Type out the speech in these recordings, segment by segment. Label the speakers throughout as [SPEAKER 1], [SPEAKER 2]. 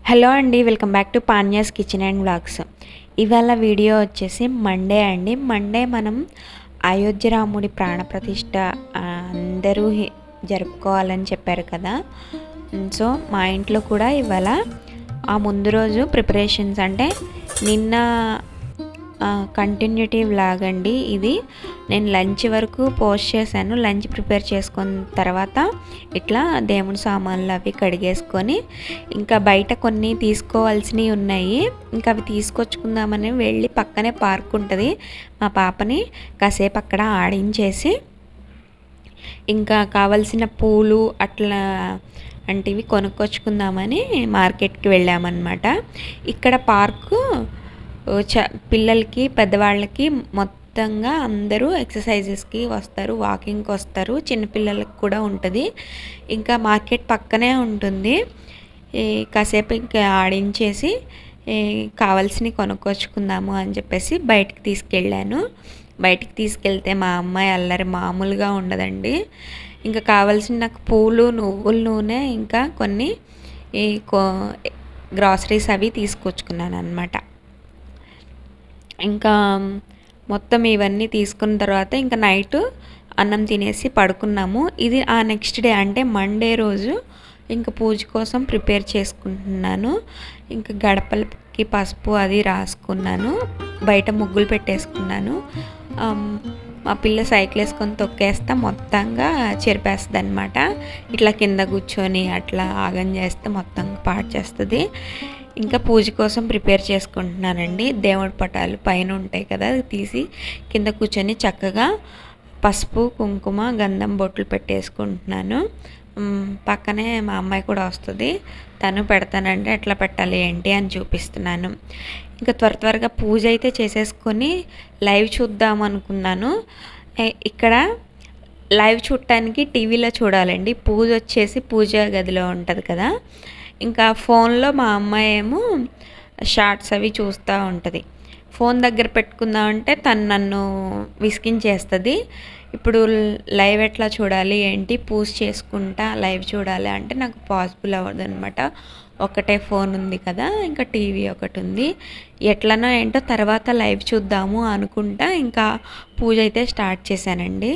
[SPEAKER 1] Hello అండి, welcome back to Panya's kitchen and vlogs. ఇవాళ video వచ్చేసి మండే అండి. మండే మనం అయోధ్య రాముడి ప్రాణప్రతిష్ఠ అందరూ జరుపుకోవాలని చెప్పారు కదా. సో మా ఇంట్లో కూడా ఇవాళ ఆ ముందు రోజు ప్రిపరేషన్స్ అంటే నిన్న కంటిన్యూటీ వ్లాగ్ అండి ఇది. నేను లంచ్ వరకు పోస్ట్ చేశాను. లంచ్ ప్రిపేర్ చేసుకున్న తర్వాత ఇట్లా దేవుని సామాన్లు అవి కడిగేసుకొని ఇంకా బయట కొన్ని తీసుకోవాల్సినవి ఉన్నాయి. ఇంకా అవి తీసుకొచ్చుకుందామని వెళ్ళి పక్కనే పార్క్ ఉంటుంది, మా పాపని కాసేపు అక్కడ ఆడించేసి ఇంకా కావలసిన పూలు అట్లా అంటివి కొనుక్కొచ్చుకుందామని మార్కెట్కి వెళ్ళామన్నమాట. ఇక్కడ పార్కు పిల్లలకి పెద్దవాళ్ళకి మొత్తంగా అందరూ ఎక్సర్సైజెస్కి వస్తారు, వాకింగ్కి వస్తారు, చిన్నపిల్లలకి కూడా ఉంటుంది. ఇంకా మార్కెట్ పక్కనే ఉంటుంది. కాసేపు ఇంకా ఆడించేసి కావాల్సినవి కొనుక్కొచ్చుకుందాము అని చెప్పేసి బయటికి తీసుకెళ్ళాను. బయటికి తీసుకెళ్తే మా అమ్మాయి అల్లరి మామూలుగా ఉండదండి. ఇంకా కావాల్సిన నాకు పూలు, నువ్వుల నూనె, ఇంకా కొన్ని గ్రాసరీస్ అవి తీసుకొచ్చుకున్నాను అన్నమాట. ఇంకా మొత్తం ఇవన్నీ తీసుకున్న తర్వాత ఇంకా నైట్ అన్నం తినేసి పడుకున్నాము. ఇది ఆ నెక్స్ట్ డే అంటే మండే రోజు ఇంకా పూజ కోసం ప్రిపేర్ చేసుకుంటున్నాను. ఇంకా గడపలకి పసుపు అది రాసుకున్నాను, బయట ముగ్గులు పెట్టేసుకున్నాను. మా పిల్ల సైకిల్ వేసుకొని తొక్కేస్తే మొత్తంగా చెరిపేస్తుంది అనమాట. ఇట్లా కింద కూర్చొని అట్లా ఆగం చేస్తే మొత్తం పాడు చేస్తుంది. ఇంకా పూజ కోసం ప్రిపేర్ చేసుకుంటున్నానండి. దేవుడి పటాలు పైన ఉంటాయి కదా, తీసి కింద కూర్చొని చక్కగా పసుపు, కుంకుమ, గంధం బొట్లు పెట్టేసుకుంటున్నాను. పక్కనే మా అమ్మాయి కూడా వస్తుంది, తను పెడతానంటే ఎట్లా పెట్టాలి ఏంటి అని చూపిస్తున్నాను. ఇంకా త్వరగా పూజ అయితే చేసేసుకొని లైవ్ చూద్దాం అనుకున్నాను. ఇక్కడ లైవ్ చూడటానికి టీవీలో చూడాలండి. పూజ వచ్చేసి పూజ గదిలో ఉంటుంది కదా. ఇంకా ఫోన్లో మా అమ్మాయి ఏమో షార్ట్స్ అవి చూస్తూ ఉంటుంది. ఫోన్ దగ్గర పెట్టుకుందామంటే తను నన్ను విసిగించేస్తుంది. ఇప్పుడు లైవ్ ఎట్లా చూడాలి ఏంటి, పూజ చేసుకుంటా లైవ్ చూడాలి అంటే నాకు పాసిబుల్ అవ్వదు అనమాట. ఒకటే ఫోన్ ఉంది కదా, ఇంకా టీవీ ఒకటి ఉంది. ఎట్లనో ఏంటో తర్వాత లైవ్ చూద్దాము అనుకుంటా ఇంకా పూజ అయితే స్టార్ట్ చేశానండి.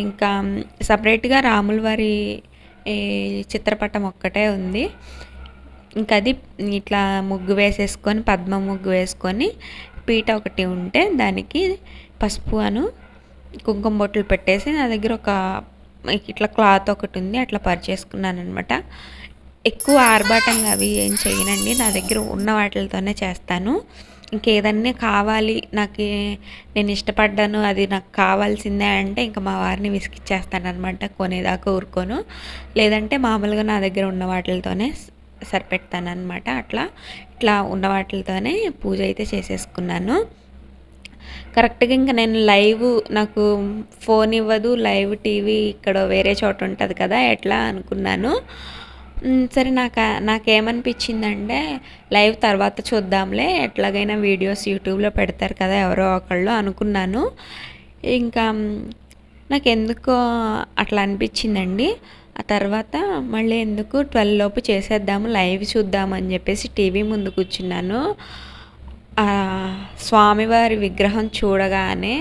[SPEAKER 1] ఇంకా సపరేట్గా రాముల వారి చిత్రపటం ఒక్కటే ఉంది. ఇంకా అది ఇట్లా ముగ్గు వేసేసుకొని, పద్మ ముగ్గు వేసుకొని, పీట ఒకటి ఉంటే దానికి పసుపు అను కుంకుమ బొట్లు పెట్టేసి నా దగ్గర ఒక ఇట్లా క్లాత్ ఒకటి ఉంది, అట్లా పరిచేసుకున్నాను అనమాట. ఎక్కువ ఆర్భాటంగా అవి ఏం చేయనండి, నా దగ్గర ఉన్న వాటితోనే చేస్తాను. ఇంకేదన్నా కావాలి నాకు, నేను ఇష్టపడ్డాను, అది నాకు కావాల్సిందే అంటే ఇంకా మా వారిని విసిగిచ్చేస్తాను అనమాట. కొనేదాకా ఊరుకోను, లేదంటే మామూలుగా నా దగ్గర ఉన్న వాటితోనే సరిపెడతాను అనమాట. ఇట్లా ఉన్న వాటితోనే పూజ అయితే చేసేసుకున్నాను. కరెక్ట్గా ఇంకా నేను లైవ్, నాకు ఫోన్ ఇవ్వదు, లైవ్ టీవీ ఇక్కడ వేరే చోట ఉంటుంది కదా, ఎట్లా అనుకున్నాను. సరే నాకేమనిపించిందంటే లైవ్ తర్వాత చూద్దాంలే, ఎట్లాగైనా వీడియోస్ యూట్యూబ్లో పెడతారు కదా ఎవరో ఒకళ్ళు అనుకున్నాను. ఇంకా నాకెందుకో అట్లా అనిపించిందండి. ఆ తర్వాత మళ్ళీ ఎందుకు 12 లోపు చేసేద్దాము, లైవ్ చూద్దామని చెప్పేసి టీవీ ముందు కూర్చున్నాను. స్వామివారి విగ్రహం చూడగానే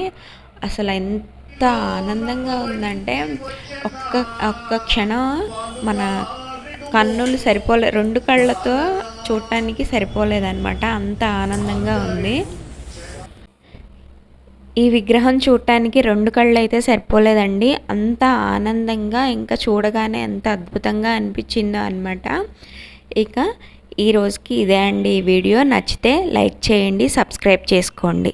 [SPEAKER 1] అసలు ఎంత ఆనందంగా ఉందంటే ఒక్క క్షణం మన కన్నులు సరిపోలే, 2 కళ్ళతో చూడటానికి సరిపోలేదన్నమాట, అంత ఆనందంగా ఉంది. ఈ విగ్రహం చూడటానికి 2 కళ్ళు అయితే సరిపోలేదండి, అంత ఆనందంగా, ఇంకా చూడగానే ఎంత అద్భుతంగా అనిపించిందో అనమాట. ఇక ఈ రోజుకి ఇదే అండి ఈ వీడియో. నచ్చితే లైక్ చేయండి, సబ్స్క్రైబ్ చేసుకోండి.